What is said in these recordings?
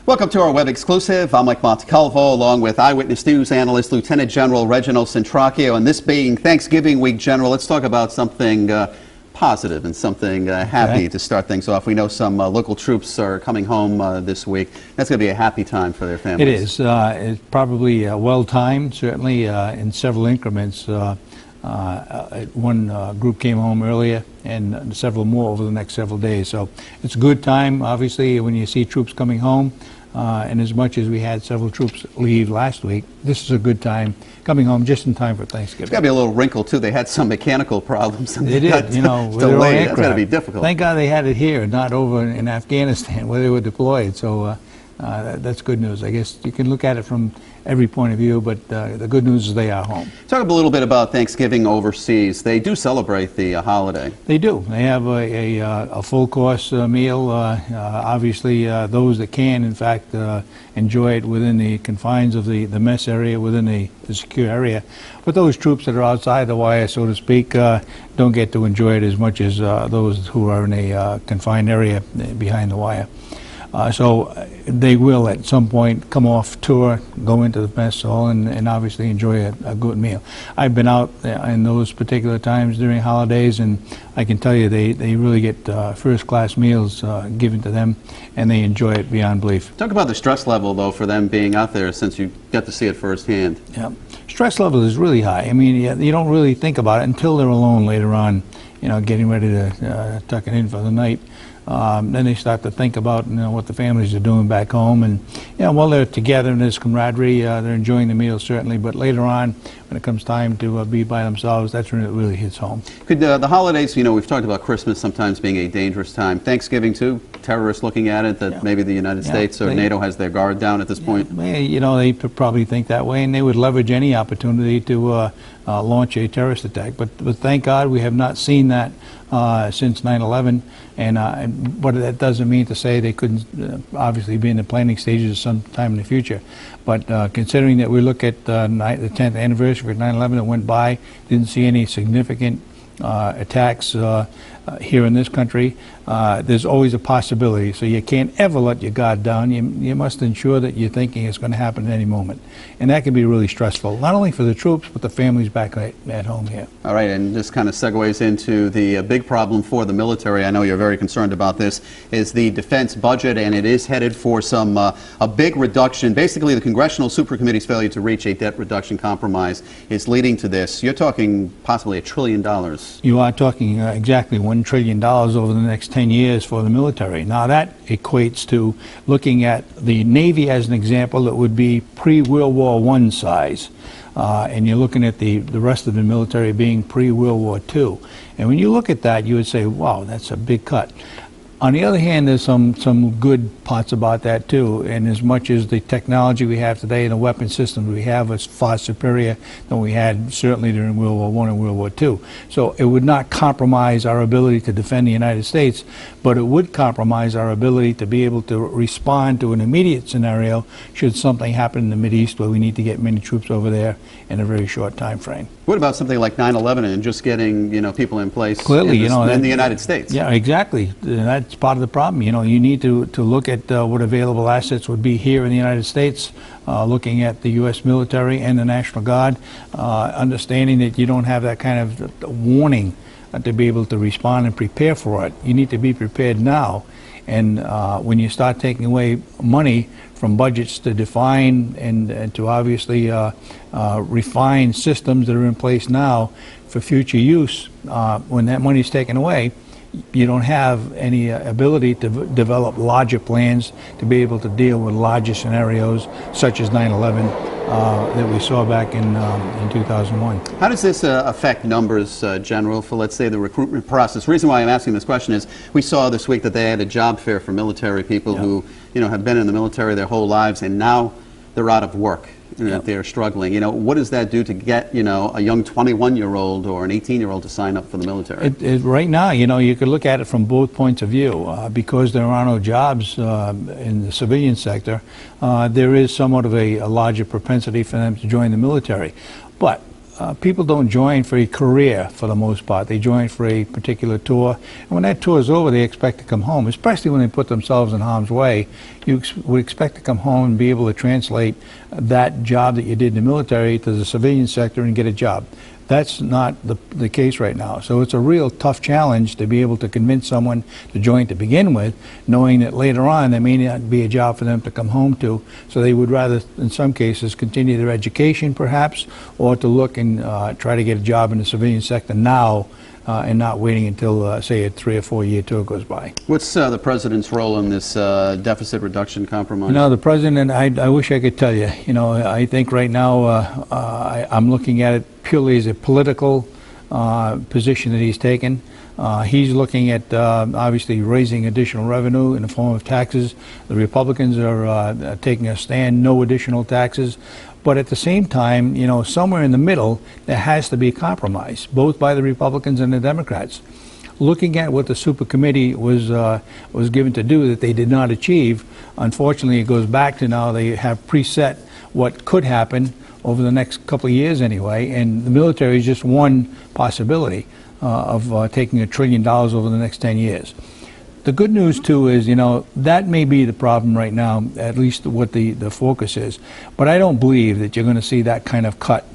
Welcome to our web exclusive. I'm Mike Montecalvo, along with Eyewitness News analyst Lieutenant General Reginald Centracchio. And this being Thanksgiving week, General, let's talk about something positive and something happy to start things off. We know some local troops are coming home this week. That's going to be a happy time for their families. It is. It's probably well-timed, certainly in several increments. One group came home earlier and several more over the next several days. So it's a good time, obviously, when you see troops coming home. And as much as we had several troops leave last week, this is a good time coming home just in time for Thanksgiving. It's got to be a little wrinkle, too. They had some mechanical problems. And they did, you know, with delayed. That's got to be difficult. Thank God they had it here, not over in Afghanistan where they were deployed. So that's good news. I guess you can look at it from every point of view, but the good news is they are home. Talk a little bit about Thanksgiving overseas. They do celebrate the holiday. They do. They have a full course meal. Obviously, those that can, in fact, enjoy it within the confines of the mess area, within the secure area. But those troops that are outside the wire, so to speak, don't get to enjoy it as much as those who are in a confined area behind the wire. So they will at some point come off tour, go into the mess hall, and obviously enjoy a good meal. I've been out in those particular times during holidays, and I can tell you they really get first-class meals given to them, and they enjoy it beyond belief. Talk about the stress level, though, for them being out there, since you get to see it firsthand. Yeah, stress level is really high. I mean, you don't really think about it until they're alone later on, you know, getting ready to tuck it in for the night. Then they start to think about, you know, what the families are doing back home, and while they're together in this camaraderie, they're enjoying the meal certainly. But later on, when it comes time to be by themselves, that's when it really hits home. Could the holidays, you know, we've talked about Christmas sometimes being a dangerous time. Thanksgiving too. Terrorists looking at it that maybe the United States or NATO has their guard down at this point. You know, they probably think that way, and they would leverage any opportunity to launch a terrorist attack. But thank God we have not seen that since 9/11. But that doesn't mean to say they couldn't obviously be in the planning stages sometime in the future. But considering that we look at the 10th anniversary of 9/11 that went by, didn't see any significant attacks here in this country, there's always a possibility. So you can't ever let your guard down. You must ensure that you're thinking it's going to happen at any moment. And that can be really stressful, not only for the troops, but the families back at home here. All right, and this kind of segues into the big problem for the military. I know you're very concerned about this, is the defense budget, and it is headed for some a big reduction. Basically, the Congressional Supercommittee's failure to reach a debt reduction compromise is leading to this. You're talking possibly $1 trillion. You are talking exactly $1 trillion over the next 10 years for the military. Now that equates to looking at the Navy as an example that would be pre-World War I size. And you're looking at the rest of the military being pre-World War II. And when you look at that, you would say, wow, that's a big cut. On the other hand, there's some good parts about that too, and as much as the technology we have today and the weapon systems we have is far superior than we had certainly during World War I and World War II. So it would not compromise our ability to defend the United States, but it would compromise our ability to be able to respond to an immediate scenario should something happen in the Mideast where we need to get many troops over there in a very short time frame. What about something like 9/11 and just getting, you know, people in place clearly, in the United States? Yeah, exactly. That's part of the problem. You know, you need to look at what available assets would be here in the United States, looking at the U.S. military and the National Guard, understanding that you don't have that kind of warning to be able to respond and prepare for it. You need to be prepared now. And when you start taking away money from budgets to define and to obviously refine systems that are in place now for future use, when that money is taken away, you don't have any ability to develop larger plans to be able to deal with larger scenarios such as 9/11 that we saw back in 2001. How does this affect numbers, General, for, let's say, the recruitment process? The reason why I'm asking this question is we saw this week that they had a job fair for military people who, you know, have been in the military their whole lives, and now they're out of work. That they're struggling. You know, what does that do to get, you know, a young 21-year-old or an 18-year-old to sign up for the military? Right now, you know, you could look at it from both points of view. Because there are no jobs in the civilian sector, there is somewhat of a larger propensity for them to join the military. But people don't join for a career for the most part. They join for a particular tour, and when that tour is over, they expect to come home, especially when they put themselves in harm's way. You would expect to come home and be able to translate that job that you did in the military to the civilian sector and get a job. That's not the case right now. So it's a real tough challenge to be able to convince someone to join to begin with, knowing that later on there may not be a job for them to come home to. So they would rather, in some cases, continue their education perhaps, or to look and try to get a job in the civilian sector now, and not waiting until, say, a 3 or 4 year tour goes by. What's the president's role in this deficit reduction compromise? You know, the president, I wish I could tell you. You know, I think right now I'm looking at it purely as a political position that he's taken. He's looking at obviously raising additional revenue in the form of taxes. The Republicans are taking a stand, no additional taxes. But at the same time, you know, somewhere in the middle, there has to be a compromise, both by the Republicans and the Democrats. Looking at what the super committee was given to do that they did not achieve, unfortunately, it goes back to now they have preset what could happen over the next couple of years anyway, and the military is just one possibility of taking $1 trillion over the next 10 years. The good news, too, is, you know, that may be the problem right now, at least what the focus is. But I don't believe that you're going to see that kind of cut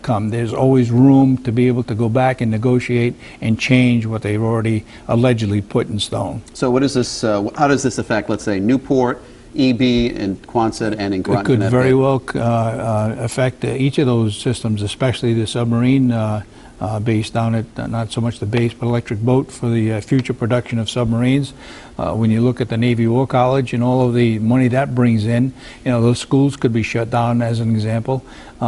come. There's always room to be able to go back and negotiate and change what they've already allegedly put in stone. So what is this, how does this affect, let's say, Newport, EB, and Quonset, and in Groton? It could very well affect each of those systems, especially the submarine base down at, not so much the base, but electric boat for the future production of submarines. When you look at the Navy War College and all of the money that brings in, you know, those schools could be shut down as an example.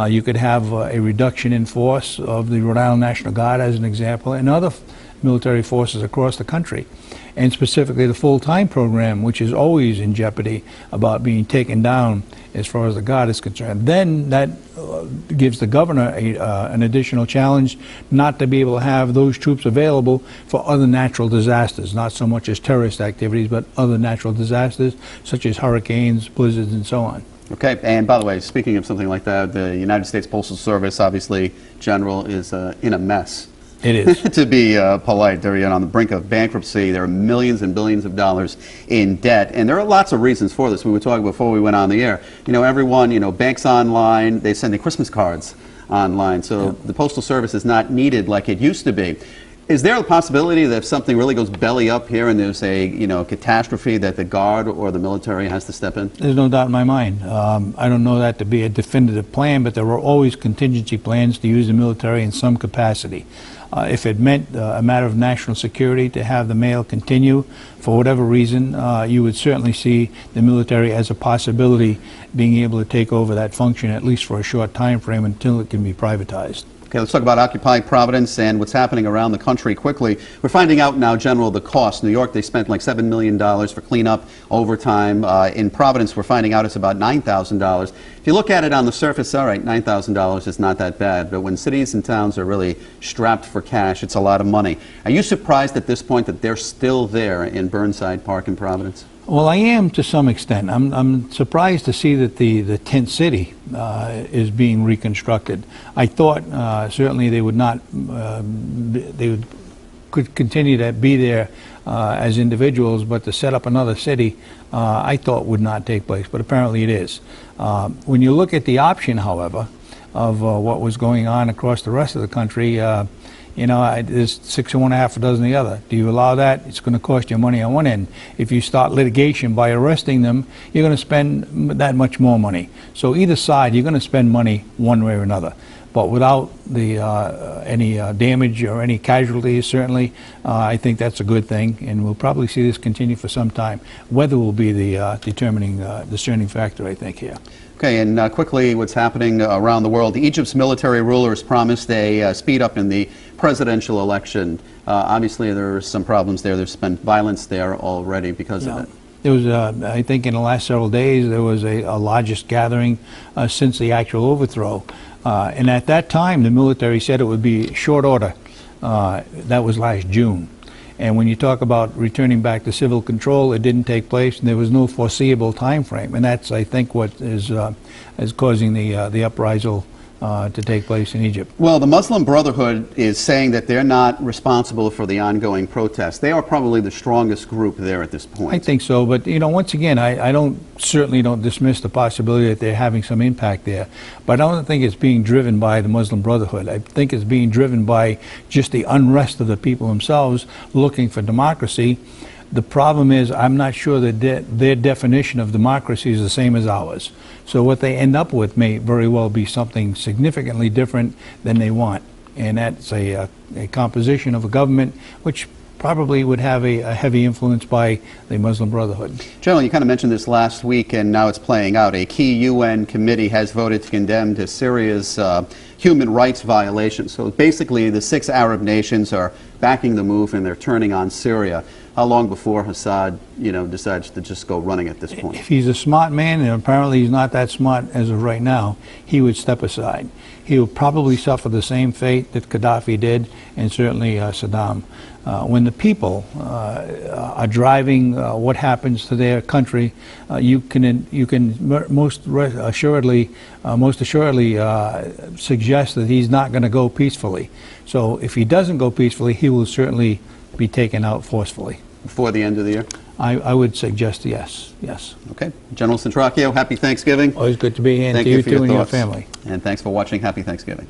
You could have a reduction in force of the Rhode Island National Guard as an example, and other military forces across the country. And specifically the full-time program, which is always in jeopardy about being taken down as far as the Guard is concerned. Then that gives the governor an additional challenge not to be able to have those troops available for other natural disasters, not so much as terrorist activities, but other natural disasters such as hurricanes, blizzards, and so on. Okay, and by the way, speaking of something like that, the United States Postal Service, obviously, General, is in a mess. It is. To be polite, they're on the brink of bankruptcy. There are millions and billions of dollars in debt, and there are lots of reasons for this. We were talking before we went on the air. You know, everyone, you know, banks online, they send their Christmas cards online, so the Postal Service is not needed like it used to be. Is there a possibility that if something really goes belly up here and there's a, you know, catastrophe, that the Guard or the military has to step in? There's no doubt in my mind. I don't know that to be a definitive plan, but there were always contingency plans to use the military in some capacity. If it meant a matter of national security to have the mail continue for whatever reason, you would certainly see the military as a possibility being able to take over that function, at least for a short time frame, until it can be privatized. Okay, let's talk about Occupy Providence and what's happening around the country quickly. We're finding out now, General, the cost. New York, they spent like $7 million for cleanup, overtime. In Providence, we're finding out it's about $9,000. If you look at it on the surface, all right, $9,000 is not that bad. But when cities and towns are really strapped for cash, it's a lot of money. Are you surprised at this point that they're still there in Burnside Park in Providence? Well, I am to some extent. I'm surprised to see that the tent city is being reconstructed. I thought certainly they would not, could continue to be there as individuals, but to set up another city, I thought would not take place. But apparently it is. When you look at the option, however, of what was going on across the rest of the country, you know, there's 6 of one, half a dozen the other. Do you allow that? It's going to cost you money on one end. If you start litigation by arresting them, you're going to spend that much more money. So either side, you're going to spend money one way or another. But without the any damage or any casualties, certainly, I think that's a good thing, and we'll probably see this continue for some time. Weather will be the discerning factor, I think, here. Okay, and quickly, what's happening around the world. Egypt's military rulers promised a speed up in the presidential election. Obviously, there are some problems there. There's been violence there already because of it. There was, I think in the last several days, there was a largest gathering since the actual overthrow. And at that time, the military said it would be short order. That was last June. And when you talk about returning back to civil control, it didn't take place, and there was no foreseeable time frame. And that's, I think, what is causing the uprisal to take place in Egypt. Well, the Muslim Brotherhood is saying that they're not responsible for the ongoing protests. They are probably the strongest group there at this point. I think so, but once again, I certainly don't dismiss the possibility that they're having some impact there. But I don't think it's being driven by the Muslim Brotherhood. I think it's being driven by just the unrest of the people themselves looking for democracy. The problem is, I'm not sure that their definition of democracy is the same as ours. So what they end up with may very well be something significantly different than they want. And that's a composition of a government which probably would have a heavy influence by the Muslim Brotherhood. General, you kind of mentioned this last week, and now it's playing out. A key UN committee has voted to condemn Syria's human rights violations. So basically, the 6 Arab nations are backing the move, and they're turning on Syria. How long before Assad, decides to just go running at this point? If he's a smart man, and apparently he's not that smart as of right now, he would step aside. He would probably suffer the same fate that Gaddafi did, and certainly Saddam. When the people are driving what happens to their country, you can most assuredly suggest that he's not going to go peacefully. So if he doesn't go peacefully, he will certainly be taken out forcefully. Before the end of the year? I would suggest yes. Okay. General Centracchio, happy Thanksgiving. Always good to be here, and Thank to you you for too your and your thoughts. family. And thanks for watching. Happy Thanksgiving.